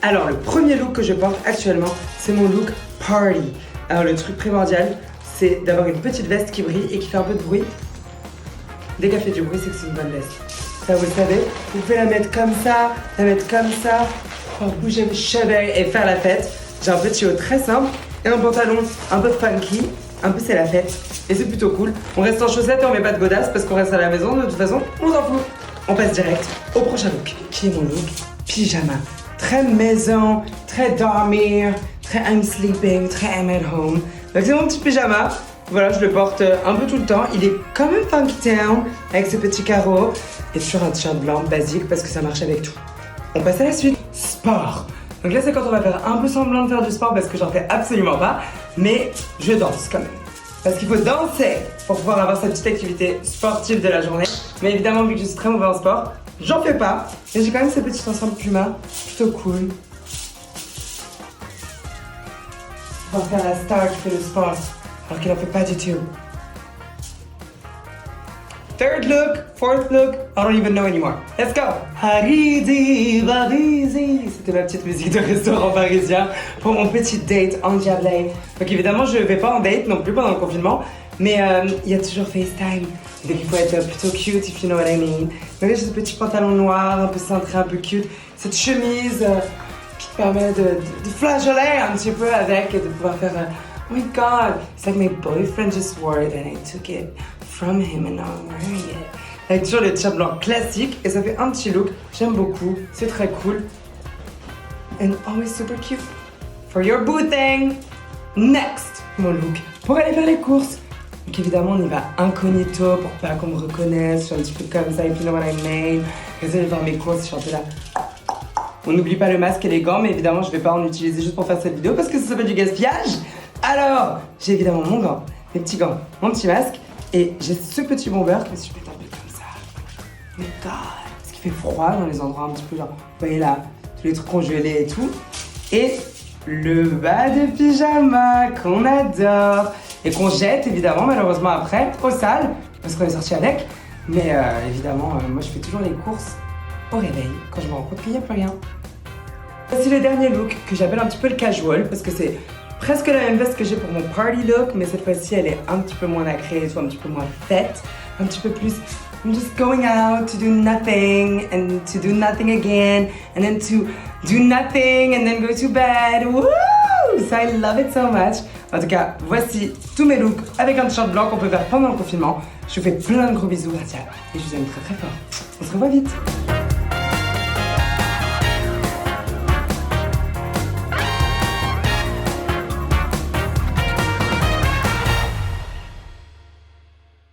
Alors le premier look que je porte actuellement, c'est mon look party. Alors le truc primordial, c'est d'avoir une petite veste qui brille et qui fait un peu de bruit. Dès qu'elle fait du bruit, c'est que c'est une bonne veste. Ça, vous le savez, vous pouvez la mettre comme ça, pour bouger vos cheveux et faire la fête. J'ai un petit haut très simple et un pantalon un peu funky, un peu c'est la fête. Et c'est plutôt cool. On reste en chaussettes et on met pas de godasses parce qu'on reste à la maison. De toute façon, on s'en fout. On passe direct au prochain look, qui est mon look pyjama. Très maison, très dormir, très I'm sleeping, très I'm at home. Donc c'est mon petit pyjama. Voilà, je le porte un peu tout le temps. Il est comme un funky town avec ses petits carreaux. Et toujours un t-shirt blanc basique parce que ça marche avec tout. On passe à la suite. Sport. Donc là, c'est quand on va faire un peu semblant de faire du sport parce que j'en fais absolument pas. Mais je danse quand même. Parce qu'il faut danser pour pouvoir avoir sa petite activité sportive de la journée. Mais évidemment, vu que je suis très mauvais en sport, j'en fais pas. Et j'ai quand même ce petit ensemble Puma, plutôt cool. On va faire la star qui fait le sport, alors qu'il n'en fait pas du tout. Third look, fourth look, I don't even know anymore. Let's go! Haridi, Barizi. C'était ma petite musique de restaurant parisien pour mon petit date endiablé. Donc évidemment, je vais pas en date non plus pendant le confinement, mais il y a toujours FaceTime. Donc il faut être plutôt cute, if you know what I mean. Donc là, j'ai ce petit pantalon noir, un peu cintré, un peu cute. Cette chemise qui te permet de flageoler un petit peu avec et de pouvoir faire oh my god, it's like my boyfriend just wore it and I took it from him and now I'm wearing it. Avec toujours le t-shirt blanc classique et ça fait un petit look. J'aime beaucoup, c'est très cool. And always super cute. For your booting. Next, mon look pour aller faire les courses. Donc évidemment, on y va incognito pour pas qu'on me reconnaisse. Je suis un petit peu comme ça, if you know what I mean. Quand je vais faire mes courses, je suis un peu là. On n'oublie pas le masque et les gants, mais évidemment, je vais pas en utiliser juste pour faire cette vidéo parce que ça s'appelle du gaspillage. Alors, j'ai évidemment mon gant, mes petits gants, mon petit masque et j'ai ce petit bomber que je vais taper comme ça. Oh my god, parce qu'il fait froid dans les endroits un petit peu genre, vous voyez là, tous les trucs congelés et tout. Et le bas de pyjama qu'on adore et qu'on jette évidemment malheureusement après au sale parce qu'on est sorti avec. Mais évidemment, moi je fais toujours les courses au réveil quand je me rends compte qu'il n'y a plus rien. Voici le dernier look que j'appelle un petit peu le casual parce que c'est presque la même veste que j'ai pour mon party look, mais cette fois-ci elle est un petit peu moins nacrée, soit un petit peu moins faite, un petit peu plus I'm just going out to do nothing and to do nothing again and then to do nothing and then go to bed. Woo! So I love it so much. En tout cas, voici tous mes looks avec un t-shirt blanc qu'on peut faire pendant le confinement. Je vous fais plein de gros bisous, Ratia, et je vous aime très très fort. On se revoit vite.